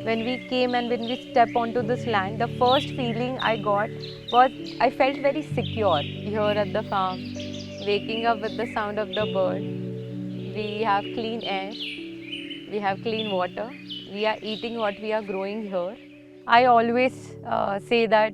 When we came and when we step onto this land, the first feeling I got was I felt very secure here at the farm, waking up with the sound of the bird. We have clean air, we have clean water, we are eating what we are growing here. I always say that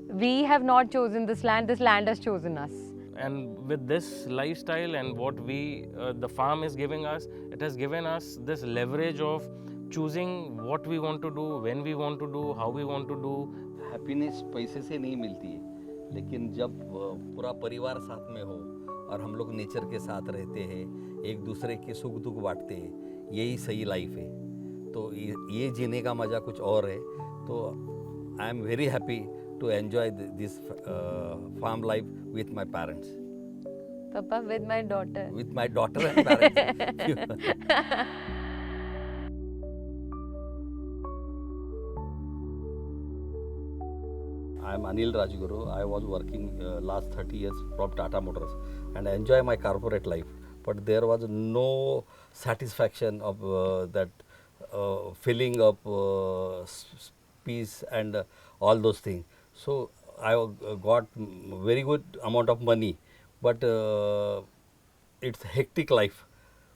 we have not chosen this land has chosen us. And with this lifestyle and what the farm is giving us, it has given us this leverage of choosing what we want to do, when we want to do, how we want to do. Happiness पैसे से नहीं मिलती है, लेकिन जब पूरा परिवार साथ में हो और हम लोग नेचर के साथ रहते हैं, एक दूसरे के सुख दुख बांटते हैं, यही सही लाइफ है। तो ये जीने का मज़ा कुछ और है। तो I am very happy to enjoy this farm life with my parents. Papa, with my daughter. With my daughter and parents. I am Anil Rajguru. I was working last 30 years from Tata Motors and I enjoy my corporate life. But there was no satisfaction of that feeling of peace and all those things. So I got very good amount of money, but it's hectic life.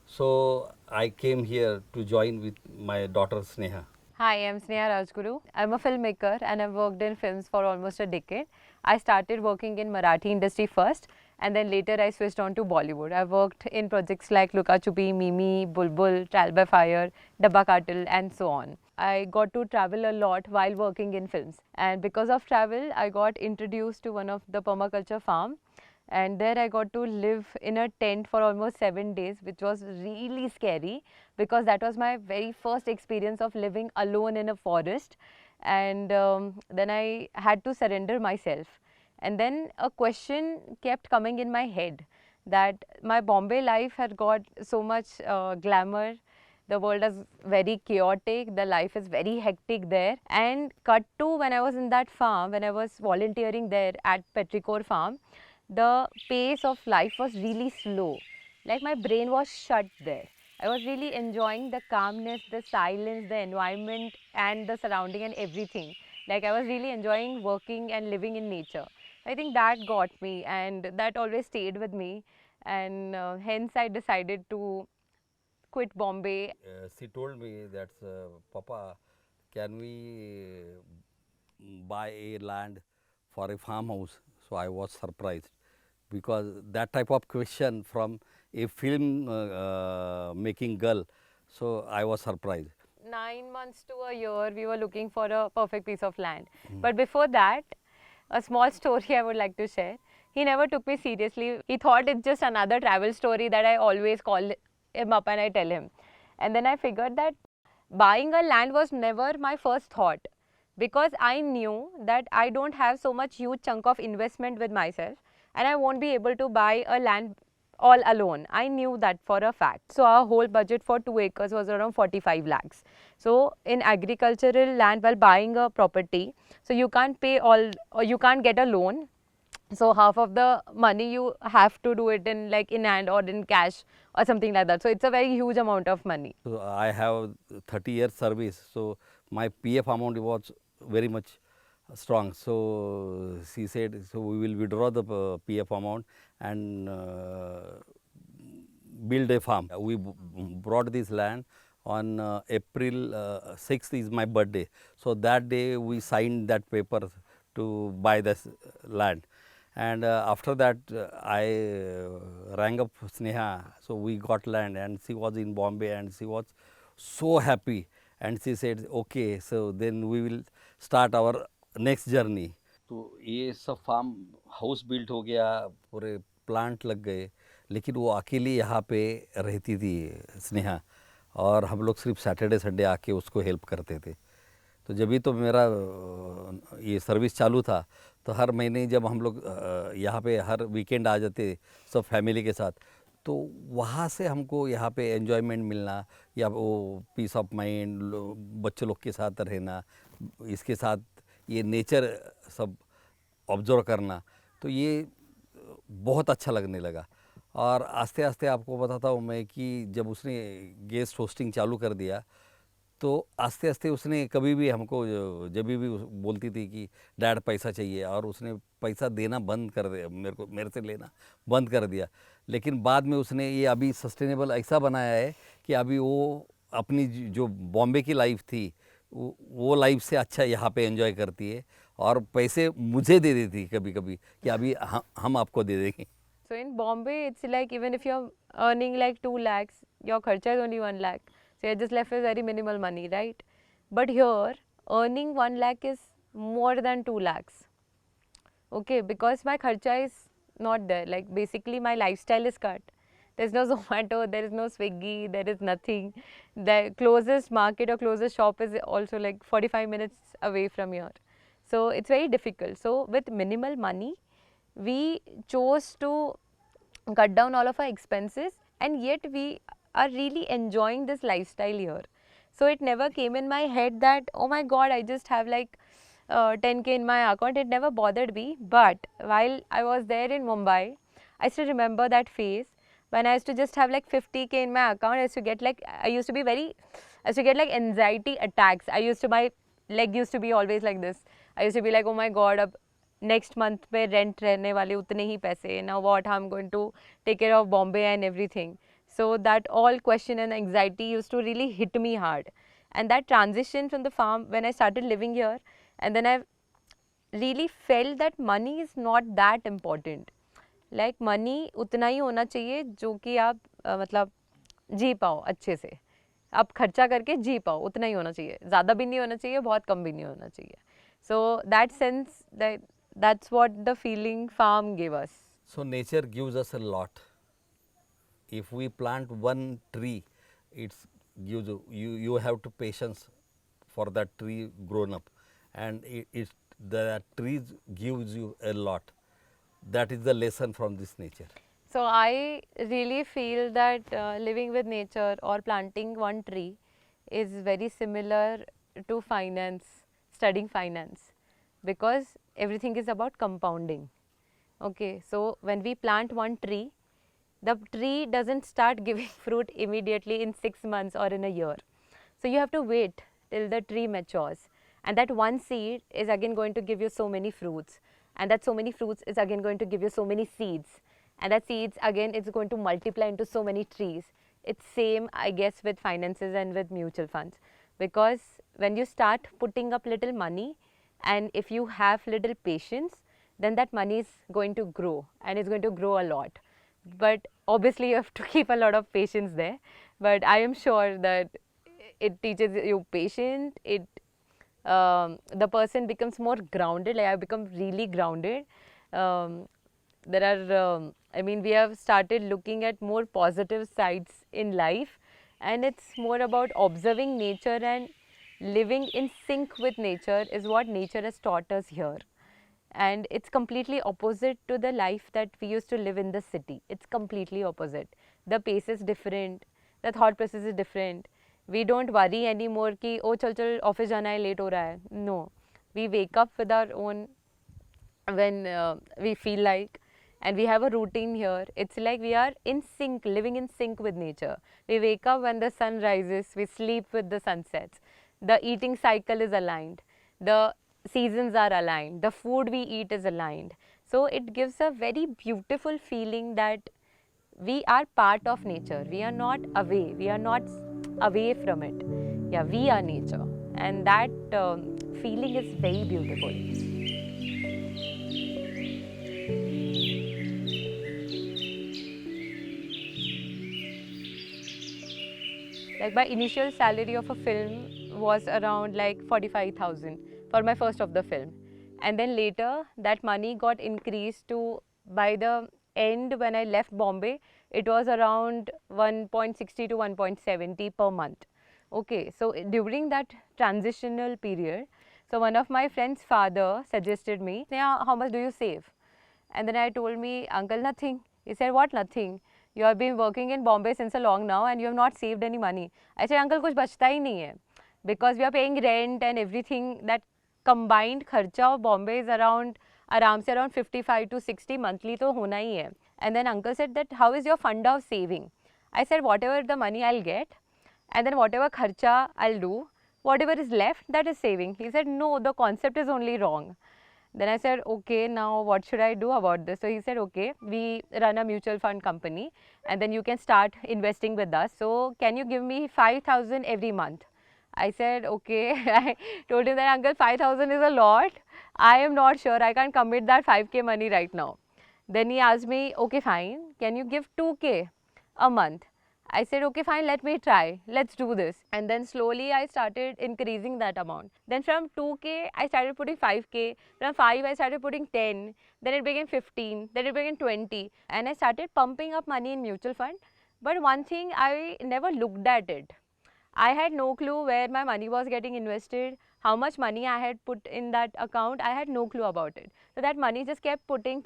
So I came here to join with my daughter Sneha. Hi, I'm Sneha Rajguru. I'm a filmmaker and I've worked in films for almost a decade. I started working in Marathi industry first and then later I switched on to Bollywood. I've worked in projects like Luka Chupi, Mimi, Bulbul, Trial by Fire, Dabba Cartel and so on. I got to travel a lot while working in films, and because of travel I got introduced to one of the permaculture farm, and there I got to live in a tent for almost 7 days, which was really scary because that was my very first experience of living alone in a forest. And then I had to surrender myself. And then a question kept coming in my head that my Bombay life had got so much glamour. The world is very chaotic, the life is very hectic there. And cut to when I was in that farm, when I was volunteering there at Petrichor farm, the pace of life was really slow. Like my brain was shut there. I was really enjoying the calmness, the silence, the environment and the surrounding and everything. Like I was really enjoying working and living in nature. I think that got me and that always stayed with me, and hence I decided to quit Bombay. She told me that, Papa, can we buy a land for a farmhouse? So I was surprised because that type of question from a film making girl. So I was surprised. 9 months to a year, we were looking for a perfect piece of land. But before that, a small story I would like to share. He never took me seriously. He thought it's just another travel story that I always call him up and I tell him. And then I figured that buying a land was never my first thought, because I knew that I don't have so much huge chunk of investment with myself and I won't be able to buy a land all alone. I knew that for a fact. So our whole budget for 2 acres was around 45 lakhs. So in agricultural land, while buying a property, so you can't pay all, or you can't get a loan. So half of the money you have to do it in like in hand or in cash or something like that. So it's a very huge amount of money. So I have 30 years service. So my PF amount was very much strong. So she said, so we will withdraw the PF amount and build a farm. We brought this land on April 6th is my birthday. So that day we signed that paper to buy this land. And after that I rang up Sneha. So we got land and she was in Bombay and she was so happy. And she said, okay, so then we will start our next journey. तो ये सब farm house built हो गया, पूरे plant लग गए, लेकिन वो अकेली यहाँ पे रहती थी स्नेहा, और हम लोग सिर्फ सैटरडे संडे आके उसको हेल्प करते थे। तो जब भी तो मेरा ये सर्विस चालू था, तो हर महीने जब हम लोग यहाँ पे हर वीकेंड आ जाते सब फैमिली के साथ, तो वहाँ से हमको यहाँ पे एन्जॉयमेंट मिलना या वो पीस ऑफ माइंड, बच्चों लोग के साथ रहना, इसके साथ ये नेचर सब ऑब्जर्व करना, तो ये बहुत अच्छा लगने लगा। और आस्ते आस्ते आपको बताता हूँ मैं कि जब उसने गेस्ट होस्टिंग चालू कर दिया तो आस्ते आस्ते उसने कभी भी हमको जब भी बोलती थी कि डैड पैसा चाहिए, और उसने पैसा देना बंद कर दिया, मेरे से लेना बंद कर दिया। लेकिन बाद में उसने ये अभी सस्टेनेबल ऐसा बनाया है कि अभी वो अपनी जो बॉम्बे की लाइफ थी वो लाइफ से अच्छा यहाँ पे एंजॉय करती है, और पैसे मुझे दे देती कभी कभी कि अभी हम आपको दे देंगे। So in Bombay, it's like even if you're earning like 2 lakhs, your kharcha is only 1 lakh. So you're just left with very minimal money, right? But here, earning 1 lakh is more than 2 lakhs. Okay, because my kharcha is not there. Like basically my lifestyle is cut. There's no Zomato, there is no Swiggy, there is nothing. The closest market or closest shop is also like 45 minutes away from here. So it's very difficult. So with minimal money, we chose to cut down all of our expenses, and yet we are really enjoying this lifestyle here. So it never came in my head that, oh my god, I just have like 10k in my account. It never bothered me. But while I was there in Mumbai, I still remember that phase when I used to just have like 50k in my account. I used to get like, I used to get like anxiety attacks. My leg used to be always like this. I used to be like, oh my god, अब next month पे rent रहने वाले उतने ही पैसे. Now what, how I'm going to take care of Bombay and everything. So that all question and anxiety used to really hit me hard. And that transition from the farm, when I started living here, and then I really felt that money is not that important. Like money उतना ही होना चाहिए जो कि आप मतलब जी पाओ अच्छे से, आप खर्चा करके जी पाओ, उतना ही होना चाहिए, ज़्यादा भी नहीं होना चाहिए, बहुत कम भी नहीं होना चाहिए. So that sense, that's what the feeling farm gave us. So nature gives us a lot. If we plant one tree, it's gives you have to patience for that tree grown up, and the trees gives you a lot. That is the lesson from this nature. So I really feel that living with nature or planting one tree is very similar to finance, studying finance, because everything is about compounding. Okay, so when we plant one tree, the tree doesn't start giving fruit immediately in 6 months or in a year. So you have to wait till the tree matures, and that one seed is again going to give you so many fruits, and that so many fruits is again going to give you so many seeds, and that seeds again it's going to multiply into so many trees. It's same, I guess, with finances and with mutual funds, because when you start putting up little money, and if you have little patience, then that money is going to grow, and it's going to grow a lot. But obviously you have to keep a lot of patience there, but I am sure that it teaches you patience. The person becomes more grounded. Like I become really grounded. We have started looking at more positive sides in life, and it's more about observing nature and living in sync with nature is what nature has taught us here. And it's completely opposite to the life that we used to live in the city. It's completely opposite. The pace is different, the thought process is different. We don't worry anymore कि oh चल office जाना है, late हो रहा है. No, we wake up with our own when we feel like, and we have a routine here. It's like we are in sync, living in sync with nature. We wake up when the sun rises, we sleep with the sunsets. The eating cycle is aligned. The seasons are aligned, the food we eat is aligned. So it gives a very beautiful feeling that we are part of nature. We are not away. We are not away from it. Yeah, we are nature, and that feeling is very beautiful. Like my initial salary of a film was around like 45,000 for my first of the film, and then later that money got increased to, by the end when I left Bombay, it was around 1.60 to 1.70 per month. Okay, so during that transitional period, so one of my friend's father suggested me, Sneha, how much do you save? And then I told me, uncle, nothing. He said, what nothing? You have been working in Bombay since a long now and you have not saved any money. I said, uncle, कुछ बचता ही नहीं है, because we are paying rent and everything. That combined खर्चा of Bombay is around आराम से around 55 to 60 monthly तो होना ही है. And then uncle said that, how is your fund of saving? I said, whatever the money I'll get, and then whatever kharcha I'll do, whatever is left, that is saving. He said, no, the concept is only wrong. Then I said, okay, now what should I do about this? So he said, okay, we run a mutual fund company and then you can start investing with us. So can you give me 5,000 every month? I said, okay. I told him that, uncle, 5,000 is a lot. I am not sure. I can't commit that 5K money right now. Then he asked me, okay, fine. Can you give 2K a month? I said, okay, fine, let me try. Let's do this. And then slowly I started increasing that amount. Then from 2K, I started putting 5K. From 5, I started putting 10. Then it became 15. Then it became 20. And I started pumping up money in mutual fund. But one thing, I never looked at it. I had no clue where my money was getting invested, how much money I had put in that account. I had no clue about it. So that money just kept putting.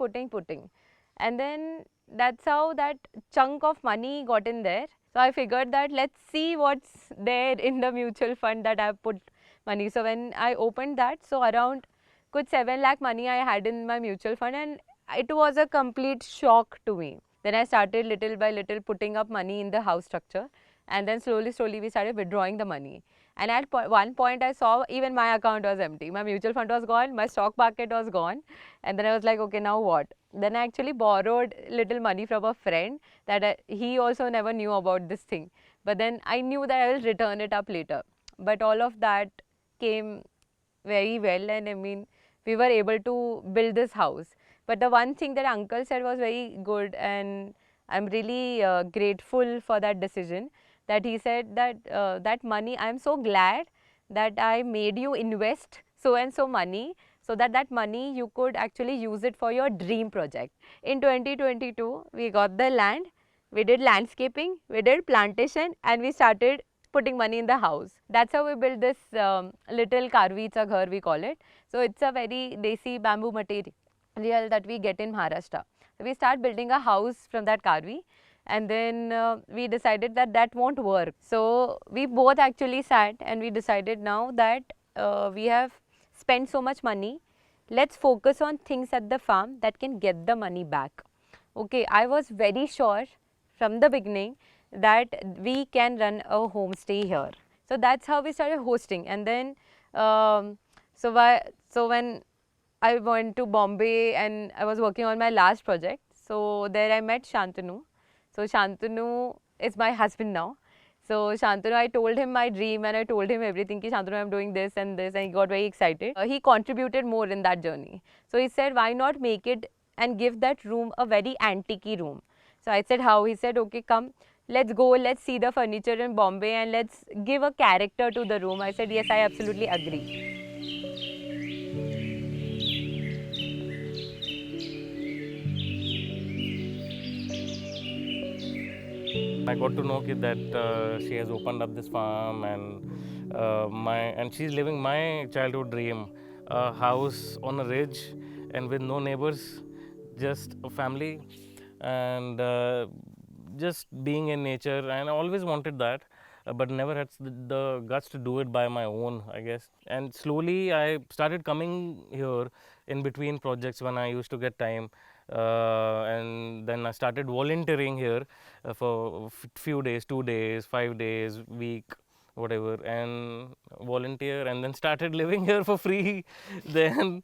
And then that's how that chunk of money got in there. So I figured that let's see what's there in the mutual fund that I've put money. So when I opened that, so around kuch 7 lakh money I had in my mutual fund, and it was a complete shock to me. Then I started little by little putting up money in the house structure, and then slowly we started withdrawing the money. And at one point I saw even my account was empty. My mutual fund was gone, my stock market was gone, and then I was like, okay, now what? Then I actually borrowed little money from a friend that he also never knew about this thing. But then I knew that I will return it up later. But all of that came very well, and I mean, we were able to build this house. But the one thing that uncle said was very good, and I'm really grateful for that decision, that he said that that money, I'm so glad that I made you invest so and so money, so that that money you could actually use it for your dream project. In 2022, we got the land, we did landscaping, we did plantation, and we started putting money in the house. That's how we built this little Karvicha ghar, we call it. So it's a very desi bamboo material that we get in Maharashtra. So we start building a house from that Karvi, and then we decided that that won't work. So we both actually sat and we decided, now that we have spent so much money, let's focus on things at the farm that can get the money back. Okay, I was very sure from the beginning that we can run a homestay here. So that's how we started hosting. And then so when I went to Bombay and I was working on my last project, so there I met Shantanu. So Shantanu is my husband now. So Shantanu, I told him my dream and I told him everything, ki Shantanu, I'm doing this and this, and he got very excited. He contributed more in that journey. So he said, why not make it and give that room a very antique room? So I said, how? He said, okay, come, let's go, let's see the furniture in Bombay and let's give a character to the room. I said, yes, I absolutely agree. I got to know that she has opened up this farm, and she's living my childhood dream, a house on a ridge and with no neighbors, just a family, and just being in nature. And I always wanted that, but never had the guts to do it by my own, I guess. And slowly I started coming here in between projects when I used to get time. And then I started volunteering here for few days, 2 days, 5 days, week, whatever, and volunteer, and then started living here for free. Then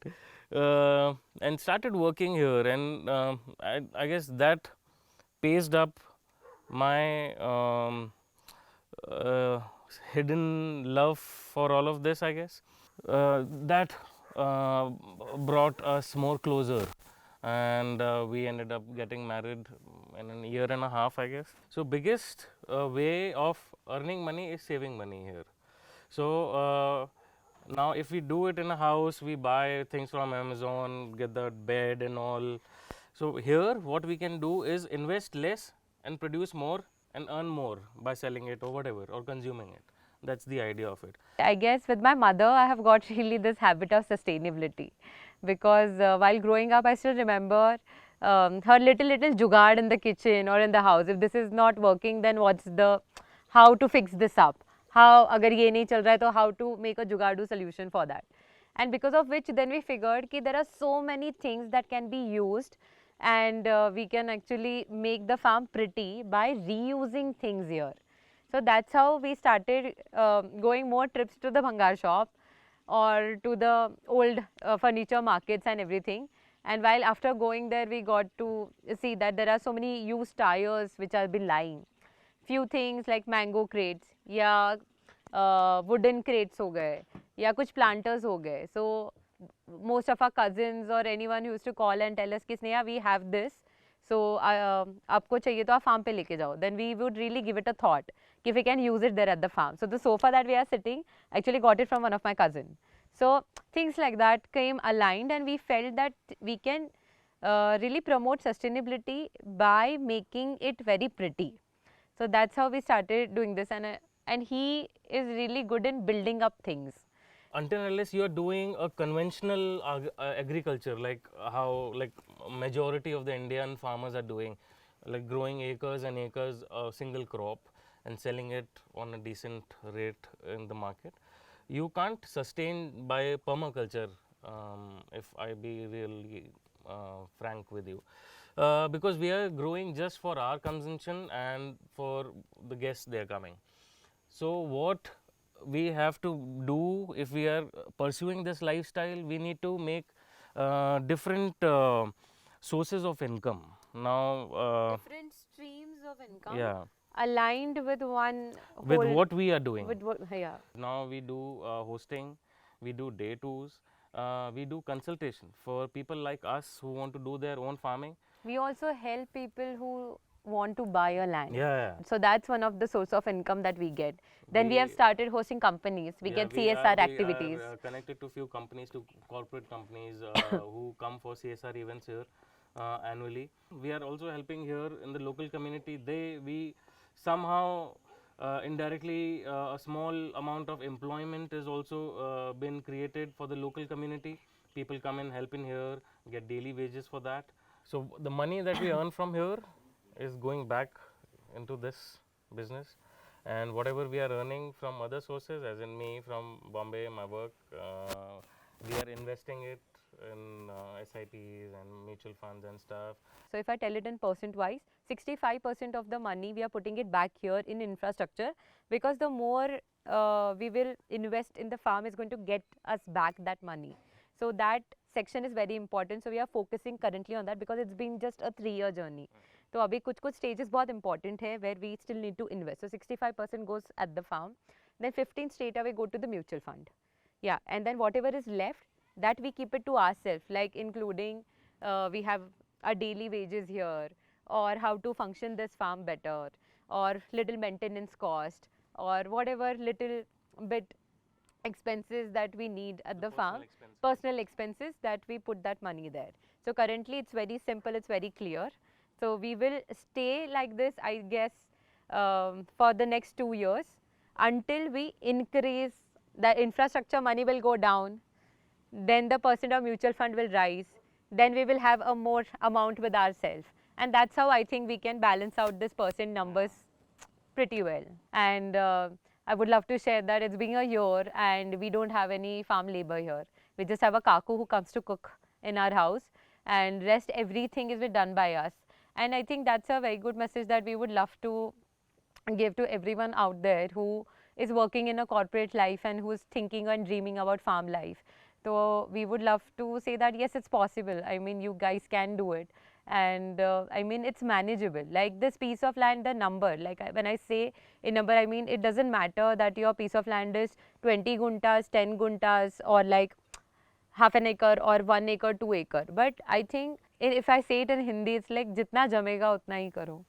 and started working here, and I guess that paced up my hidden love for all of this, I guess. That brought us more closer, and we ended up getting married in a year and a half, I guess. So biggest way of earning money is saving money here. So now if we do it in a house, we buy things from Amazon, get the bed and all. So here what we can do is invest less and produce more and earn more by selling it or whatever, or consuming it. That's the idea of it. I guess with my mother, I have got really this habit of sustainability, because while growing up, I still remember her little jugaad in the kitchen or in the house. If this is not working, then what's the, how to fix this up? How, agar ye nahi chal raha hai, to how to make a jugaadu solution for that? And because of which, then we figured that there are so many things that can be used and we can actually make the farm pretty by reusing things here. So that's how we started going more trips to the Bhangar shop or to the old furniture markets and everything. And while after going there, we got to see that there are so many used tires which have been lying. Few things like mango crates या wooden crates हो गए या कुछ planters हो गए. So most of our cousins or anyone who used to call and tell us कि Sneha we have this. So आपको चाहिए तो आप farm पे लेके जाओ. Then we would really give it a thought if we can use it there at the farm. So the sofa that we are sitting actually got it from one of my cousin. So things like that came aligned, and we felt that we can really promote sustainability by making it very pretty. So that's how we started doing this, and he is really good in building up things. Until unless you are doing a conventional agriculture, like how like majority of the Indian farmers are doing, like growing acres and acres of single crop and selling it on a decent rate in the market, you can't sustain by permaculture, if I be really frank with you, because we are growing just for our consumption and for the guests they are coming. So what we have to do if we are pursuing this lifestyle, we need to make different sources of income. Now, Different streams of income. yeah, Aligned with one with whole- what we are doing. with what, yeah. Now we do hosting, we do day tours, we do consultation for people like us who want to do their own farming. We also help people who want to buy a land. Yeah. So that's one of the source of income that we get. Then we have We- started hosting companies. We Yeah, get we CSR are activities. connected to few companies, to corporate companies who come for CSR events here annually. We are also helping here in the local community. We somehow indirectly a small amount of employment is also been created for the local community. People come and help in here, get daily wages for that. So the money that we earn from here is going back into this business, and whatever we are earning from other sources, as in me from Bombay, my work, we are investing it in SIPs and mutual funds and stuff. So if I tell it in percent wise, 65% of the money we are putting it back here in infrastructure, because the more we will invest in the farm is going to get us back that money. So that section is very important. So we are focusing currently on that because it's been just a 3-year journey. तो अभी कुछ stages बहुत important है where we still need to invest. So 65% goes at the farm, then 15 straight away go to the mutual fund. Yeah, and then whatever is left, that we keep it to ourselves, like including we have our daily wages here, or how to function this farm better, or little maintenance cost, or whatever little bit expenses that we need at the farm, personal expenses, that we put that money there. So currently it's very simple, it's very clear. So we will stay like this, I guess, for the next 2 years until we increase the infrastructure. Money will go down, then the percent of mutual fund will rise, then we will have a more amount with ourselves, and that's how I think we can balance out this percent numbers pretty well. And I would love to share that it's been a year and we don't have any farm labor here. We just have a kaku who comes to cook in our house, and rest everything is done by us. And I think that's a very good message that we would love to give to everyone out there who is working in a corporate life and who is thinking and dreaming about farm life. So we would love to say that yes, it's possible. I mean, you guys can do it, and I mean, it's manageable. Like this piece of land, the number, like when I say a number, I mean it doesn't matter that your piece of land is 20 guntas, 10 guntas, or like half an acre or 1 acre, 2 acre. But I think if I say it in Hindi, it's like जितना जमेगा उतना ही करो.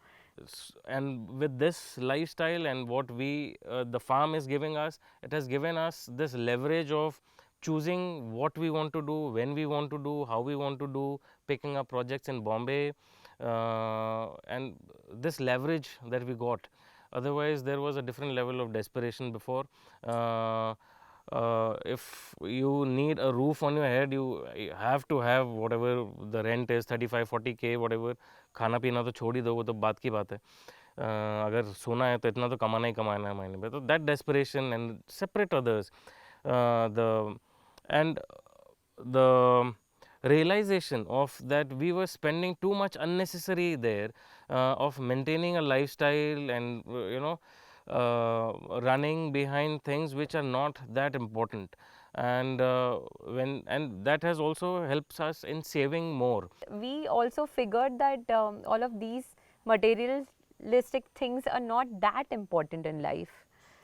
And with this lifestyle and what we the farm is giving us, it has given us this leverage of choosing what we want to do, when we want to do, how we want to do, picking up projects in Bombay, and this leverage that we got. Otherwise there was a different level of desperation before. If you need a roof on your head, you have to have whatever the rent is, 35-40K, whatever. खाना पीना तो छोड़ ही दो, वो तो बात की बात है. अगर सोना है तो इतना तो कमाना ही कमाना है महीने में. तो that desperation and separate others, the realization of that we were spending too much unnecessary there, of maintaining a lifestyle and running behind things which are not that important, and that has also helps us in saving more. We also figured that all of these materialistic things are not that important in life.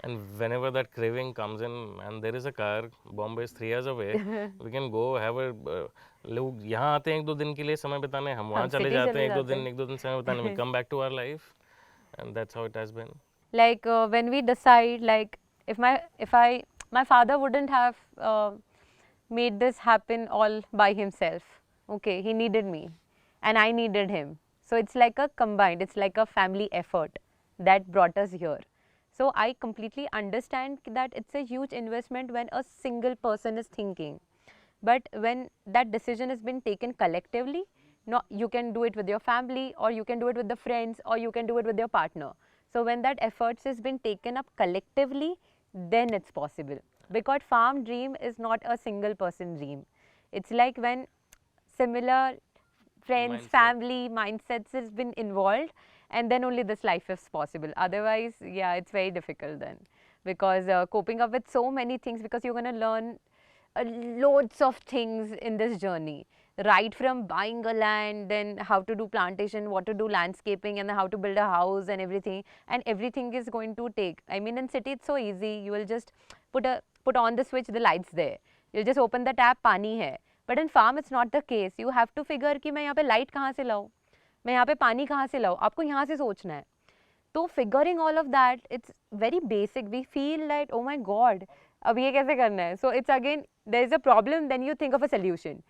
And whenever that craving comes in and there is a car, Bombay is 3 hours away, we can go have a लोग यहाँ आते हैं 1-2 दिन के लिए समय बिताने, हम वहाँ चले city जाते चले हैं 1-2 जाते दिन हैं। 1-2 दिन समय बिताने, we come back to our life, and that's how it has been. Like when we decide, like if my father wouldn't have made this happen all by himself. Okay, he needed me and I needed him, so it's like a combined, it's like a family effort that brought us here. So I completely understand that it's a huge investment when a single person is thinking, but when that decision has been taken collectively, no, you can do it with your family, or you can do it with the friends, or you can do it with your partner. So when that efforts has been taken up collectively, then it's possible. Because farm dream is not a single person dream. It's like when similar friends, Mindset. family, mindsets has been involved, and then only this life is possible. Otherwise, yeah, it's very difficult then, because coping up with so many things, because you're going to learn loads of things in this journey, right from buying a land, then how to do plantation, what to do landscaping, and then how to build a house and everything is going to take, I mean, in city it's so easy, you will just put on the switch, the lights there, you'll just open the tap, पानी है. But in farm it's not the case. You have to figure कि मैं यहाँ पे light कहाँ से लाऊँ, मैं यहाँ पे पानी कहाँ से लाऊँ, आपको यहाँ से सोचना है. तो figuring all of that, it's very basic. We feel like, oh my god, अब ये कैसे करना है? So it's again, there is a problem, then you think of a solution,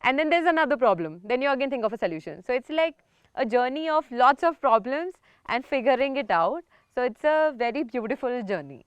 and then there's another problem, then you again think of a solution. So it's like a journey of lots of problems and figuring it out. So it's a very beautiful journey.